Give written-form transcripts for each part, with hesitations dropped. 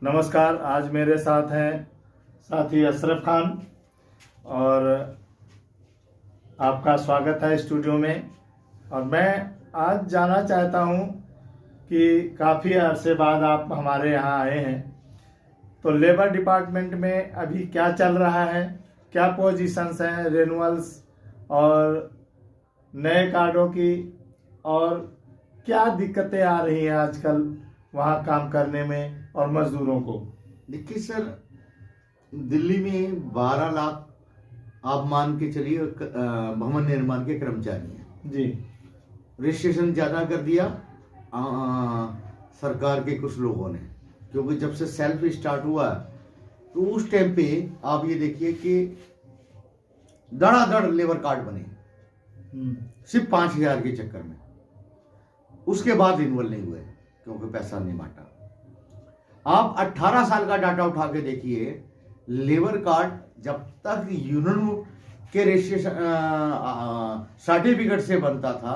नमस्कार। आज मेरे साथ हैं साथी अशरफ खान और आपका स्वागत है स्टूडियो में। और मैं आज जानना चाहता हूं कि काफ़ी अरसे बाद आप हमारे यहाँ आए हैं, तो लेबर डिपार्टमेंट में अभी क्या चल रहा है, क्या पोजीशंस हैं रिन्यूअल्स और नए कार्डों की, और क्या दिक्कतें आ रही हैं आजकल वहाँ काम करने में और मजदूरों को। देखिए सर, दिल्ली में 12 लाख आप मान के चलिए भवन निर्माण के कर्मचारी हैं जी। रजिस्ट्रेशन ज़्यादा कर दिया सरकार के कुछ लोगों ने, क्योंकि जब से सेल्फ स्टार्ट हुआ तो उस टाइम पे आप ये देखिए कि धड़ाधड़ लेबर कार्ड बने सिर्फ 5,000 के चक्कर में। उसके बाद रिन्यूअल नहीं हुए क्योंकि पैसा नहीं बांटा। आप 18 साल का डाटा उठा के देखिए, लेबर कार्ड जब तक यूनियन के रजिस्ट्रेशन सर्टिफिकेट से बनता था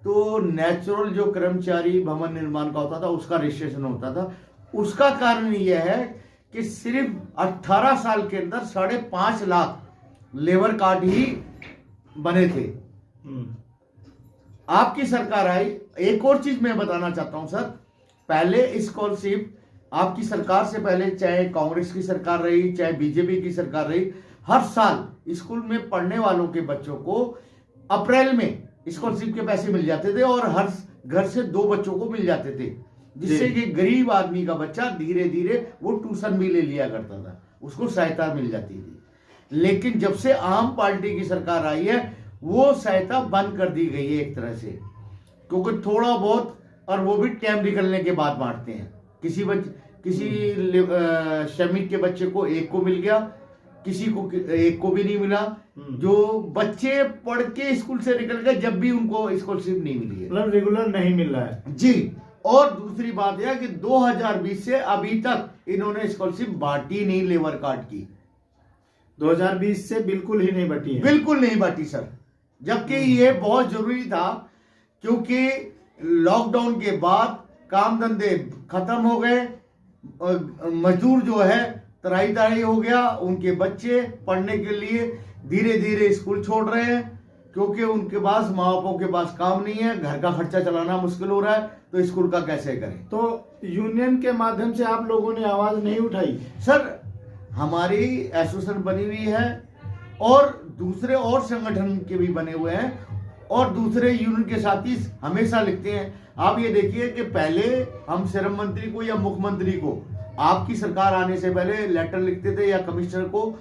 तो नेचुरल जो कर्मचारी भवन निर्माण का होता था उसका रजिस्ट्रेशन होता था। उसका कारण यह है कि सिर्फ 18 साल के अंदर 5.5 लाख लेबर कार्ड ही बने थे। आपकी सरकार आई। एक और चीज मैं बताना चाहता हूं सर, पहले स्कॉलरशिप आपकी सरकार से पहले, चाहे कांग्रेस की सरकार रही चाहे बीजेपी की सरकार रही, हर साल स्कूल में पढ़ने वालों के बच्चों को अप्रैल में स्कॉलरशिप के पैसे मिल जाते थे और हर घर से 2 बच्चों को मिल जाते थे, जिससे कि गरीब आदमी का बच्चा धीरे धीरे वो ट्यूशन भी ले लिया करता था, उसको सहायता मिल जाती थी। लेकिन जब से आम पार्टी की सरकार आई है वो सहायता बंद कर दी गई है एक तरह से, क्योंकि थोड़ा बहुत, और वो भी टाइम निकलने के बाद बांटते हैं। किसी श्रमिक के बच्चे को एक को मिल गया, किसी को एक को भी नहीं मिला। जो बच्चे पढ़ के स्कूल से निकल गए जब भी उनको स्कॉलरशिप नहीं मिली है, मतलब रेगुलर नहीं मिल रहा है जी। और दूसरी बात यह कि 2020 से अभी तक इन्होंने स्कॉलरशिप बांटी नहीं लेबर कार्ड की। 2020 से बिल्कुल ही नहीं बांटी है, बिल्कुल नहीं बांटी सर, जबकि ये बहुत जरूरी था, क्योंकि लॉकडाउन के बाद काम धंधे खत्म हो गए, मजदूर जो है तराई हो गया, उनके बच्चे पढ़ने के लिए धीरे धीरे स्कूल छोड़ रहे हैं, क्योंकि उनके पास माँ बापों के पास काम नहीं है, घर का खर्चा चलाना मुश्किल हो रहा है, तो स्कूल का कैसे करें। तो यूनियन के माध्यम से आप लोगों ने आवाज नहीं उठाई? सर, हमारी एसोसिएशन बनी हुई है और दूसरे और संगठन के भी बने हुए हैं और दूसरे यूनियन के साथी हमेशा लिखते हैं। आप ये देखिए कि पहले हम श्रम मंत्री को या मुख्यमंत्री को आपकी सरकार आने से पहले लेटर लिखते थे, या कमिश्नर को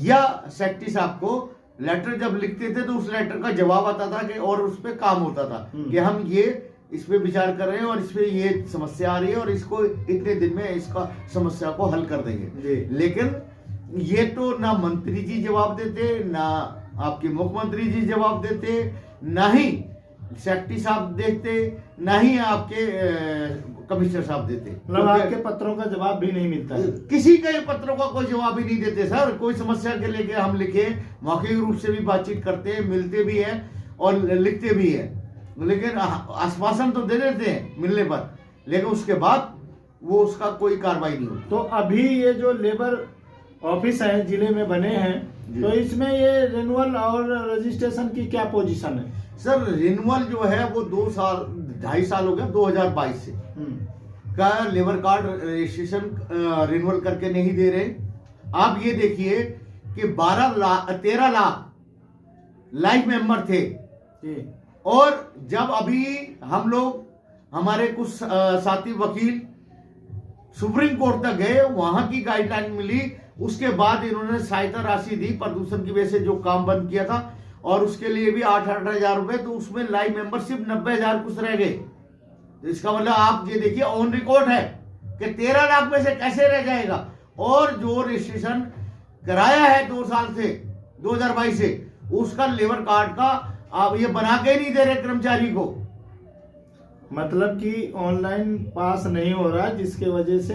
या सेक्रेटरी साहब को लेटर जब लिखते थे तो उस लेटर का जवाब आता था कि, और उस पर काम होता था कि हम ये इस पे विचार कर रहे हैं और इस पे ये समस्या आ रही है और इसको इतने दिन में इसका समस्या को हल कर देंगे। लेकिन ये तो ना मंत्री जी जवाब देते, ना आपके मुख्यमंत्री जी जवाब देते, ना ही सेक्रेटरी साहब देखते, ना ही आपके कमिश्नर साहब देते। मतलब आपके पत्रों का जवाब भी नहीं मिलता है? किसी के पत्रों का कोई जवाब ही नहीं देते सर। कोई समस्या के लेके हम लिखे, मौखिक रूप से भी बातचीत करते हैं, मिलते भी हैं और लिखते भी हैं, लेकिन आश्वासन तो दे देते हैं मिलने पर, लेकिन उसके बाद वो उसका कोई कार्रवाई नहीं होती। तो अभी ये जो लेबर ऑफिस है जिले में बने हैं, तो इसमें ये रिन्यूअल और रजिस्ट्रेशन की क्या पोजीशन है? सर, रिन्यूअल जो है वो 2.5 साल हो गया, 2022 से का लेबर कार्ड रजिस्ट्रेशन रिन्यूअल करके नहीं दे रहे। आप ये देखिए कि 13 लाख लाइफ मेंबर थे, और जब अभी हम लोग, हमारे कुछ साथी वकील सुप्रीम कोर्ट तक गए, वहां की गाइडलाइन मिली, उसके बाद इन्होंने सहायता राशि दी प्रदूषण की वजह से जो काम बंद किया था, और उसके लिए भी 8-8 हजार रुपए, तो उसमें लाइव मेंबरशिप 90,000 कुछ रह गए। तो इसका मतलब आप ये देखिए ऑन रिकॉर्ड है कि 13 लाख में से कैसे रह जाएगा। और जो रजिस्ट्रेशन कराया है 2 साल से 2022 से, उसका लेबर कार्ड का आप ये बना के ही नहीं दे रहे कर्मचारी को। मतलब कि ऑनलाइन पास नहीं हो रहा, जिसके वजह से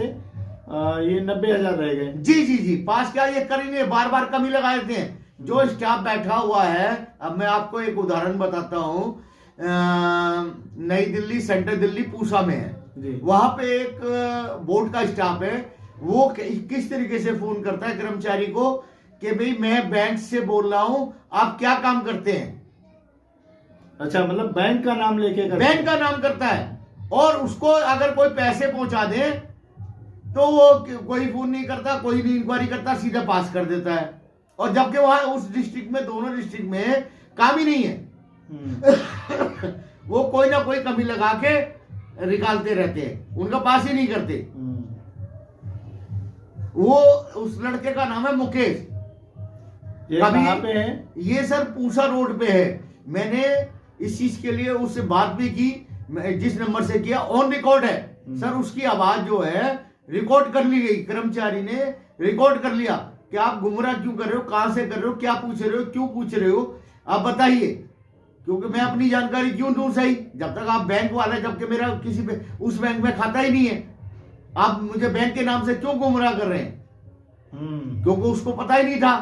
ये 90,000 रह गए। जी, पास क्या, ये कर ही नहीं, बार बार कमी लगा देते हैं। जो स्टाफ बैठा हुआ है, अब मैं आपको एक उदाहरण बताता हूं, नई दिल्ली, सेंट्रल दिल्ली, पूसा में है, जी। वहां पे एक बोर्ड का स्टाफ है, वो किस तरीके से फोन करता है कर्मचारी को कि भाई मैं बैंक से बोल रहा हूं, आप क्या काम करते हैं। अच्छा, मतलब बैंक का नाम लेके बैंक का नाम करता है, और उसको अगर कोई पैसे पहुंचा दे तो वो कोई फोन नहीं करता, कोई नहीं इंक्वायरी करता, सीधा पास कर देता है। और जबकि वहां उस डिस्ट्रिक्ट में, दोनों डिस्ट्रिक्ट में काम ही नहीं है। वो कोई ना कोई कमी लगा के निकालते रहते हैं, उनका पास ही नहीं करते। वो उस लड़के का नाम है मुकेश। ये कहाँ पे है? ये सर पूसा रोड पे है। मैंने इस चीज के लिए उससे बात भी की, जिस नंबर से किया, ऑन रिकॉर्ड है सर। उसकी आवाज जो है रिकॉर्ड कर ली गई, कर्मचारी ने रिकॉर्ड कर लिया कि आप गुमराह क्यों कर रहे हो, कहां से कर रहे हो, क्या पूछ रहे हो, क्यों पूछ रहे हो, आप बताइए, क्योंकि मैं अपनी जानकारी क्यों दूं सही, जब तक आप बैंक वाले, जबकि मेरा किसी पे उस बैंक में खाता ही नहीं है, आप मुझे बैंक के नाम से क्यों गुमराह कर रहे हैं। क्योंकि उसको पता ही नहीं था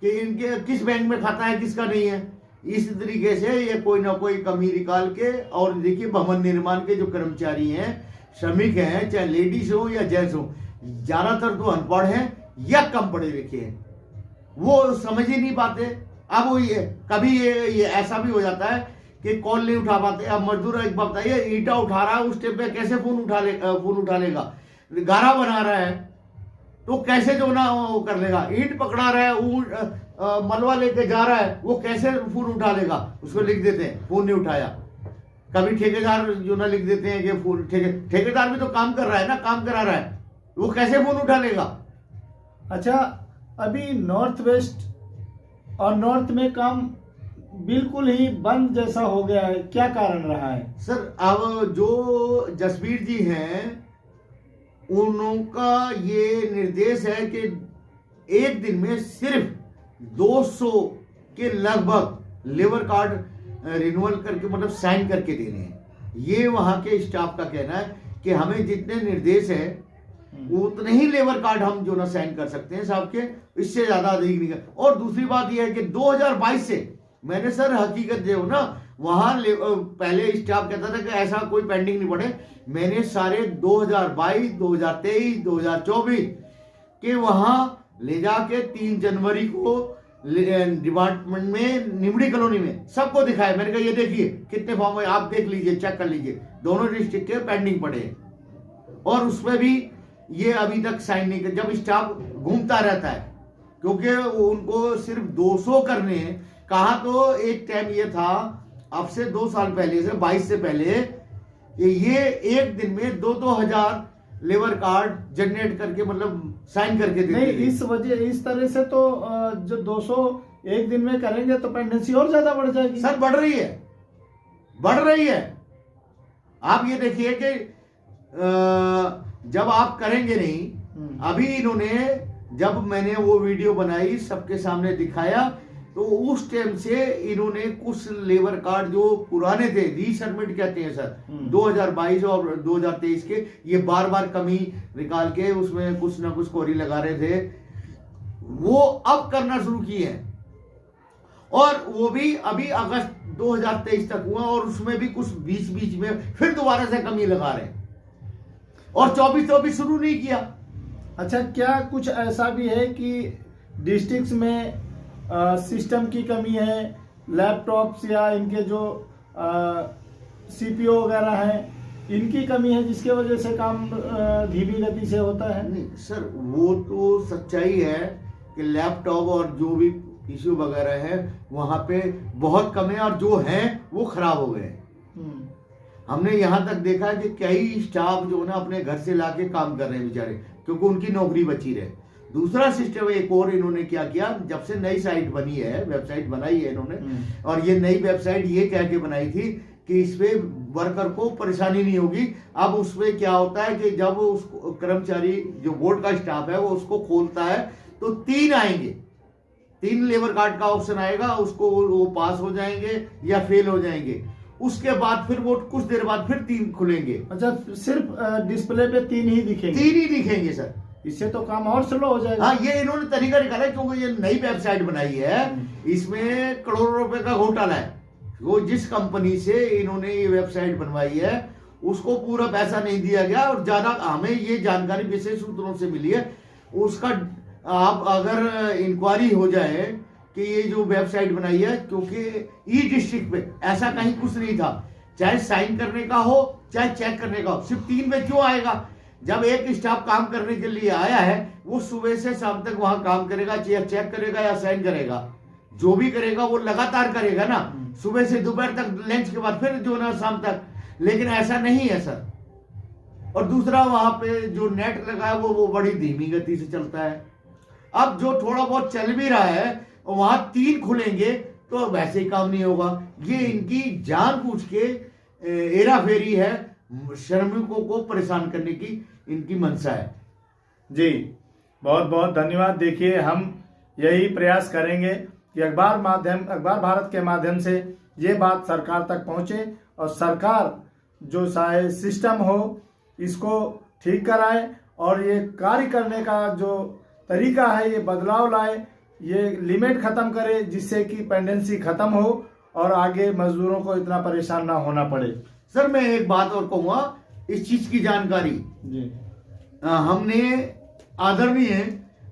कि इनके किस बैंक में खाता है, किसका नहीं है। इस तरीके से ये कोई ना कोई कमी निकाल के, और देखिए भवन निर्माण के जो कर्मचारी हैं, श्रमिक हैं, चाहे लेडीज हो या जेंट्स हो, ज्यादातर तो अनपढ़ हैं या कम पढ़े लिखे हैं, वो समझ ही नहीं पाते। अब वो ये कभी ये ऐसा भी हो जाता है कि कॉल नहीं उठा पाते। अब मजदूर एक बात बताइए, ईटा उठा रहा है, उस टाइम पे कैसे फोन उठा लेगा। गारा बना रहा है तो कैसे जो ना वो कर लेगा। ईंट पकड़ा रहा है, मलबा लेके जा रहा है, वो कैसे फोन उठा लेगा। उसको लिख देते हैं फोन नहीं उठाया। कभी ठेकेदार जो ना लिख देते हैं कि फोन, ठेकेदार भी तो काम कर रहा है ना, काम करा रहा है, वो कैसे फोन उठा लेगा। अच्छा, अभी नॉर्थ वेस्ट और नॉर्थ में काम बिल्कुल ही बंद जैसा हो गया है, क्या कारण रहा है सर? अब जो जसवीर जी हैं, उनका ये निर्देश है कि एक दिन में सिर्फ 200 के लगभग लेबर कार्ड रिन्यूअल करके, मतलब साइन करके देने हैं। ये वहां के स्टाफ का कहना है कि हमें जितने निर्देश है उतने ही लेबर कार्ड हम जो ना साइन कर सकते हैं साहब के, इससे ज्यादा अधिक नहीं कर। और दूसरी बात यह है कि 2022 से मैंने सर हकीकत जो ना, वहां पहले स्टाफ कहता था कि ऐसा कोई पेंडिंग नहीं पड़े। मैंने सारे 2022, 2023, 2024 के वहां ले जाके 3 जनवरी को डिपार्टमेंट में, निमड़ी कॉलोनी में सबको दिखाया। मैंने कहा ये देखिए कितने फॉर्म है, आप देख लीजिए, चेक कर लीजिए, दोनों डिस्ट्रिक्ट के पेंडिंग पड़े हैं। और उसमें भी ये अभी तक साइन नहीं कर, जब स्टाफ घूमता रहता है, क्योंकि उनको सिर्फ 200 करने हैं। कहा तो एक टाइम ये था, अब से 2 साल पहले से, 22 से पहले, ये एक दिन में 2-2 हजार लेबर कार्ड जनरेट करके, मतलब साइन करके देते। नहीं, इस वजह, इस तरह से तो जो 200 एक दिन में करेंगे तो पेंडेंसी और ज्यादा बढ़ जाएगी। सर बढ़ रही है, बढ़ रही है। आप ये देखिए कि जब आप करेंगे नहीं, अभी इन्होंने, जब मैंने वो वीडियो बनाई, सबके सामने दिखाया, तो उस टाइम से इन्होंने कुछ लेबर कार्ड जो पुराने थे, रीसबमिट कहते हैं सर, 2022 और 2023 के, ये बार बार कमी निकाल के उसमें कुछ ना कुछ कोरी लगा रहे थे, वो अब करना शुरू किए हैं। और वो भी अभी अगस्त 2023 तक हुआ, और उसमें भी कुछ बीच में फिर दोबारा से कमी लगा रहे हैं, और 24 तो अभी शुरू नहीं किया। अच्छा, क्या कुछ ऐसा भी है कि डिस्ट्रिक्ट्स में सिस्टम की कमी है, लैपटॉप्स या इनके जो सीपीओ वगैरह हैं, इनकी कमी है, जिसके वजह से काम धीमी गति से होता है? नहीं सर, वो तो सच्चाई है कि लैपटॉप और जो भी इश्यू वगैरह है वहां पे बहुत कम है, और जो है वो खराब हो गए। हमने यहाँ तक देखा है कि कई स्टाफ जो ना अपने घर से लाके काम कर रहे हैं बेचारे, क्योंकि उनकी नौकरी बची रहे। दूसरा सिस्टम एक और इन्होंने क्या किया, जब से नई साइट बनी है, वेबसाइट बनाई है इन्होंने, और ये नई वेबसाइट ये कह के बनाई थी कि इसपे वर्कर को परेशानी नहीं होगी। अब उसमें क्या होता है कि जब उस कर्मचारी जो बोर्ड का स्टाफ है वो उसको खोलता है तो 3 आएंगे, 3 लेबर कार्ड का ऑप्शन आएगा, उसको वो पास हो जाएंगे या फेल हो जाएंगे। उसके बाद फिर वो कुछ देर बाद फिर 3 खुलेंगे। अच्छा, सिर्फ डिस्प्ले पे 3 ही दिखेंगे? 3 ही दिखेंगे सर। इससे तो काम और स्लो हो जाएगा। हाँ, ये इन्होंने तरीका निकाला क्योंकि ये नई वेबसाइट बनाई है, इसमें करोड़ों रुपए का घोटाला है। वो जिस कंपनी से इन्होंने ये वेबसाइट बनवाई है उसको पूरा पैसा नहीं दिया गया और ज्यादा हमें ये जानकारी विशेष सूत्रों से मिली है। उसका आप अगर इंक्वायरी हो जाए कि ये जो वेबसाइट बनाई है, क्योंकि ई डिस्ट्रिक्ट पे ऐसा कहीं कुछ नहीं था, चाहे साइन करने का हो चाहे चेक करने का हो, सिर्फ 3 पे क्यों आएगा? जब एक स्टाफ काम करने के लिए आया है वो सुबह से शाम तक वहां काम करेगा, चाहे चेक करेगा या साइन करेगा, जो भी करेगा वो लगातार करेगा ना, सुबह से दोपहर तक, लंच के बाद फिर जो ना शाम तक। लेकिन ऐसा नहीं है सर। और दूसरा वहां पे जो नेट लगा है वो बड़ी धीमी गति से चलता है। अब जो थोड़ा बहुत चल भी रहा है वहां 3 खुलेंगे तो वैसे ही काम नहीं होगा। ये इनकी जानबूझ के हेराफेरी है, श्रमिकों को परेशान करने की इनकी मंशा है। जी बहुत बहुत धन्यवाद। देखिए हम यही प्रयास करेंगे कि अखबार भारत के माध्यम से ये बात सरकार तक पहुंचे और सरकार जो शायद सिस्टम हो इसको ठीक कराए और ये कार्य करने का जो तरीका है ये बदलाव लाए, ये लिमिट खत्म करे जिससे कि पेंडेंसी खत्म हो और आगे मजदूरों को इतना परेशान ना होना पड़े। सर मैं एक बात और कहूंगा इस चीज की जानकारी जी हमने आदरणीय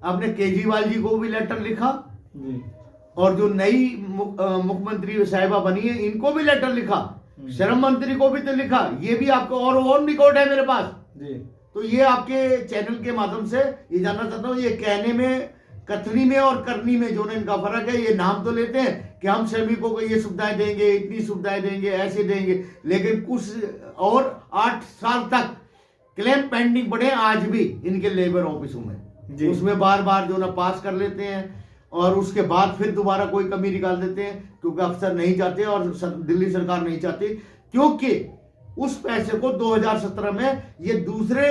अपने केजरीवाल जी को भी लेटर लिखा जी और जो नई मुख्यमंत्री साहिबा बनी है इनको भी लेटर लिखा, श्रम मंत्री को भी तो लिखा, ये भी आपको और ऑन रिकॉर्ड है मेरे पास जी। तो ये आपके चैनल के माध्यम से ये जानना चाहता हूँ, ये कहने में, कथनी में और करनी में जो इनका फर्क है। ये नाम तो लेते हैं कि हम श्रमिकों को ये सुविधाएं देंगे, इतनी सुविधाएं देंगे, ऐसे देंगे, लेकिन कुछ और 8 साल तक क्लेम पेंडिंग पड़े आज भी इनके लेबर ऑफिसों में। उसमें बार बार जो ना पास कर लेते हैं और उसके बाद फिर दोबारा कोई कमी निकाल देते हैं, क्योंकि अफसर नहीं चाहते और दिल्ली सरकार नहीं चाहती, क्योंकि उस पैसे को 2017 में ये दूसरे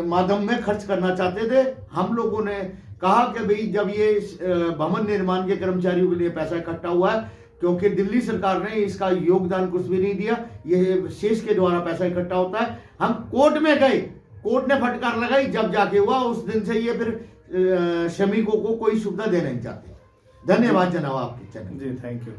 माध्यम में खर्च करना चाहते थे। हम लोगों ने कहा कि भाई जब ये भवन निर्माण के कर्मचारियों के लिए पैसा इकट्ठा हुआ है, क्योंकि दिल्ली सरकार ने इसका योगदान कुछ भी नहीं दिया, ये शेष के द्वारा पैसा इकट्ठा होता है। हम कोर्ट में गए, कोर्ट ने फटकार लगाई, जब जाके हुआ उस दिन से ये फिर श्रमिकों को कोई सुविधा देना नहीं चाहते। धन्यवाद जनाब आपके चैनल। Ji thank you.